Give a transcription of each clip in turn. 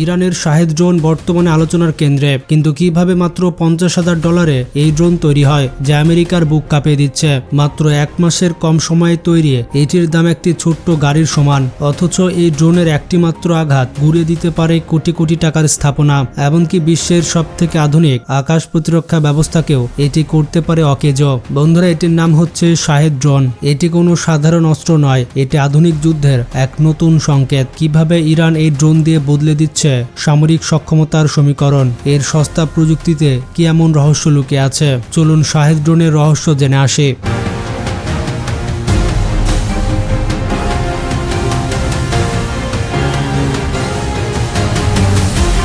ইরানের Shahed drone বর্তমানে আলোচনার কেন্দ্রে, কিন্তু কিভাবে মাত্র $50,000 এই ড্রোন তৈরি হয় যা আমেরিকার বুক কাঁপিয়ে দিচ্ছে। মাত্র 1 মাসের কম সময়ে তৈরি এটির দাম একটি ছোট্ট গাড়ির সমান, অথচ এই ড্রোনের একটি মাত্র আঘাত গুঁড়িয়ে দিতে পারে কোটি কোটি টাকার স্থাপনা। এমনকি বিশ্বের সবথেকে আধুনিক আকাশ প্রতিরক্ষা ব্যবস্থাকেও এটি করতে পারে অকেজো। বন্ধুরা, এটির নাম হচ্ছে শাহেদ ড্রোন। এটি কোনো সাধারণ অস্ত্র নয়, এটি আধুনিক যুদ্ধের এক নতুন সংকেত। কিভাবে ইরান এই ড্রোন দিয়ে বদলে দিচ্ছে সামরিক সক্ষমতার সমীকরণ, এর সস্তা প্রযুক্তিতে কি এমন রহস্য লুকিয়ে আছে, চলুন শাহেদ ড্রোনের রহস্য জেনে আসি।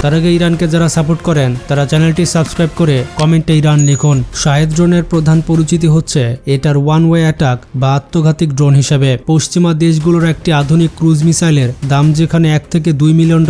তার আগে ইরানকে যারা সাপোর্ট করেন তারা চ্যানেলটি সাবস্ক্রাইব করে কমেন্টে ইরান লিখুন। শাহেদ ড্রোনের প্রধান পরিচিতি হচ্ছে এটার ওয়ান ওয়ে অ্যাটাক বা আত্মঘাতিক ড্রোন হিসেবে। পশ্চিমা দেশগুলোর একটি আধুনিক ক্রুজ মিসাইলের দাম যেখানে $1 থেকে $2 মিলিয়ন,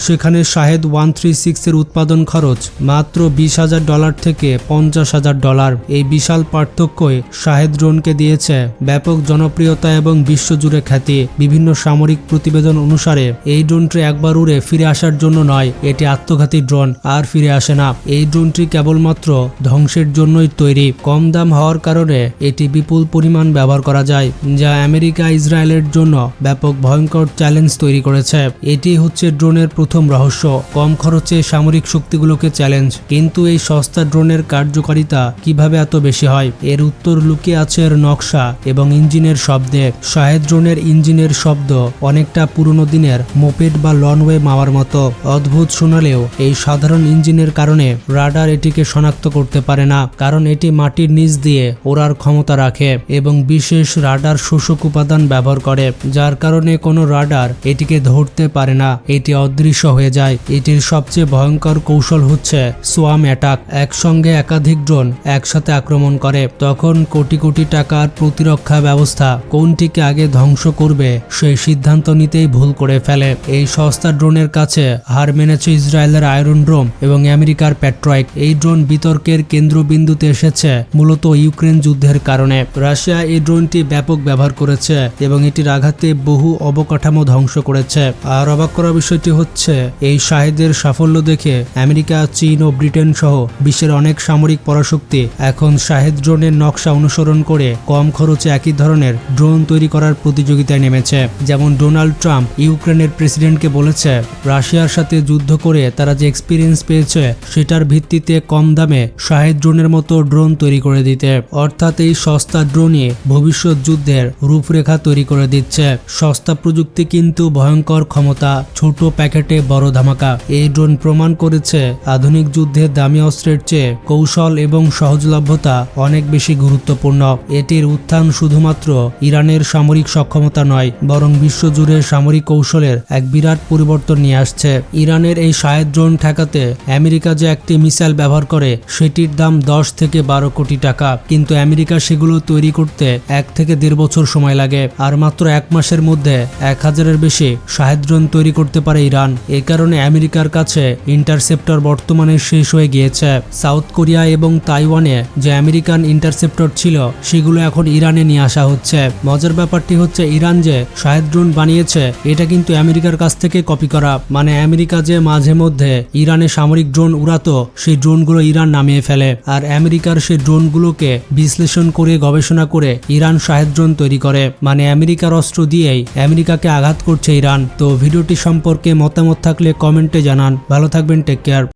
সেখানে শাহেদ 136 এর উৎপাদন খরচ মাত্র $20,000 থেকে $50,000। এই বিশাল পার্থক্যই শাহেদ ড্রোনকে দিয়েছে ব্যাপক জনপ্রিয়তা এবং বিশ্বজুড়ে খ্যাতি। বিভিন্ন সামরিক প্রতিবেদন অনুসারে এই ড্রোনটি একবার উড়ে ফিরে আসার জন্য নয়, এটি আত্মঘাতী ড্রোন আর ফিরে আসে না। এই ড্রোনটি কেবলমাত্র ধ্বংসের জন্যই তৈরি। কম দাম হওয়ার কারণে এটি বিপুল পরিমাণ ব্যবহার করা যায়, যা আমেরিকা ইসরায়েলের জন্য ব্যাপক ভয়ঙ্কর চ্যালেঞ্জ তৈরি করেছে। এটি হচ্ছে ড্রোনের প্রথম রহস্য, কম খরচে সামরিক শক্তিগুলোকে চ্যালেঞ্জ। কিন্তু এই সস্তা ড্রোনের কার্যকারিতা কিভাবে এত বেশি হয়, এর উত্তর লুকিয়ে আছে এর নকশা এবং ইঞ্জিনের শব্দে। শাহেদ ড্রোনের ইঞ্জিনের শব্দ অনেকটা পুরনো দিনের মোপেড বা লনওয়ে মাওয়ার মতো। অদ্ভুত শোনালেও এই সাধারণ ইঞ্জিনের কারণে রাডার এটিকে শনাক্ত করতে পারে না, কারণ এটি মাটির নিচ দিয়ে ওড়ার ক্ষমতা রাখে এবং বিশেষ রাডার শোষক উপাদান ব্যবহার করে, যার কারণে কোনো রাডার এটিকে ধরতে পারে না, এটি অদৃশ্য হয়ে যায়। এটির সবচেয়ে ভয়ঙ্কর কৌশল হচ্ছে সোয়াম অ্যাটাক। একসঙ্গে একাধিক ড্রোন একসাথে আক্রমণ করে, তখন কোটি কোটি টাকার প্রতিরক্ষা ব্যবস্থা কোনটিকে আগে ধ্বংস করবে সেই সিদ্ধান্ত নিতেই ভুল করে ফেলে। এই সস্তা ড্রোনের কাছে হার মেনেছে ইসরায়েলের আয়রন ড্রোম এবং আমেরিকার প্যাট্রয়েড। এই ড্রোন বিতর্কের কেন্দ্রবিন্দুতে এসেছে মূলত ইউক্রেন যুদ্ধের কারণে। রাশিয়া এই ড্রোনটি ব্যাপক ব্যবহার করেছে এবং এটির আঘাতে বহু অবকাঠামো ধ্বংস করেছে। আর অবাক করার বিষয়টি হচ্ছে এই শাহেদের সাফল্য দেখে আমেরিকা, চীন ও ব্রিটেন সহ বিশ্বের অনেক সামরিক পরাশক্তি এখন শাহেদ ড্রোনের নকশা অনুসরণ করে কম খরচে একই ধরনের ড্রোন তৈরি করার প্রতিযোগিতায় নেমেছে। যেমন ডোনাল্ড ট্রাম্প ইউক্রেনের প্রেসিডেন্টকে বলেছে রাশিয়ার সাথে যুদ্ধ করে তারা যে এক্সপিরিয়েন্স পেয়েছে সেটার ভিত্তিতে কম দামে শাহেদ ড্রোনের মতো ড্রোন তৈরি করে দিতে। অর্থাৎ এই সস্তা ড্রোনই ভবিষ্যৎ যুদ্ধের রূপরেখা তৈরি করে দিচ্ছে। সস্তা প্রযুক্তি কিন্তু ভয়ঙ্কর ক্ষমতা, ছোট প্যাকেটে বড় ধামাকা। এই ড্রোন প্রমাণ করেছে আধুনিক যুদ্ধের দামি অস্ত্রের চেয়ে কৌশল এবং সহজলভ্যতা অনেক বেশি গুরুত্বপূর্ণ। এটির উত্থান শুধুমাত্র ইরানের সামরিক সক্ষমতা নয়, বরং বিশ্বজুড়ে সামরিক কৌশলের এক বিরাট পরিবর্তন নিয়ে আসছে। ইরানের এই শাহেদ ড্রোন ঠেকাতে আমেরিকা যে একটি মিসাইল ব্যবহার করে সেটির দাম 10 থেকে 12 কোটি টাকা, কিন্তু আমেরিকা সেগুলো তৈরি করতে 1 থেকে 1.5 বছর সময় লাগে। আর মাত্র 1 মাসের মধ্যে 1000-এর বেশি শাহেদ ড্রোন তৈরি করতে পারে ইরান। এ কারণে আমেরিকার কাছে ইন্টারসেপ্টর বর্তমানে শেষ হয়ে গিয়েছে। সাউথ কোরিয়া এবং তাইওয়ানে যে আমেরিকান ইন্টারসেপ্টর ছিল সেগুলো এখন ইরানে নিয়ে আসা হচ্ছে। মজার ব্যাপারটি হচ্ছে ইরান যে শাহেদ ড্রোন বানিয়েছে এটা কিন্তু আমেরিকার কাছ থেকে কপি করা। মানে আমেরিকা যে মাঝে মধ্যে ইরানে সামরিক ড্রোন উড়াতো সেই ড্রোনগুলো ইরান নামিয়ে ফেলে, আর আমেরিকার সেই ড্রোনগুলোকে বিশ্লেষণ করে গবেষণা করে ইরান শাহেদ ড্রোন তৈরি করে। মানে আমেরিকার অস্ত্র দিয়েই আমেরিকাকে আঘাত করছে ইরান। তো ভিডিওটি সম্পর্কে মতামত থাকলে কমেন্টে জানান। ভালো থাকবেন, টেক কেয়ার।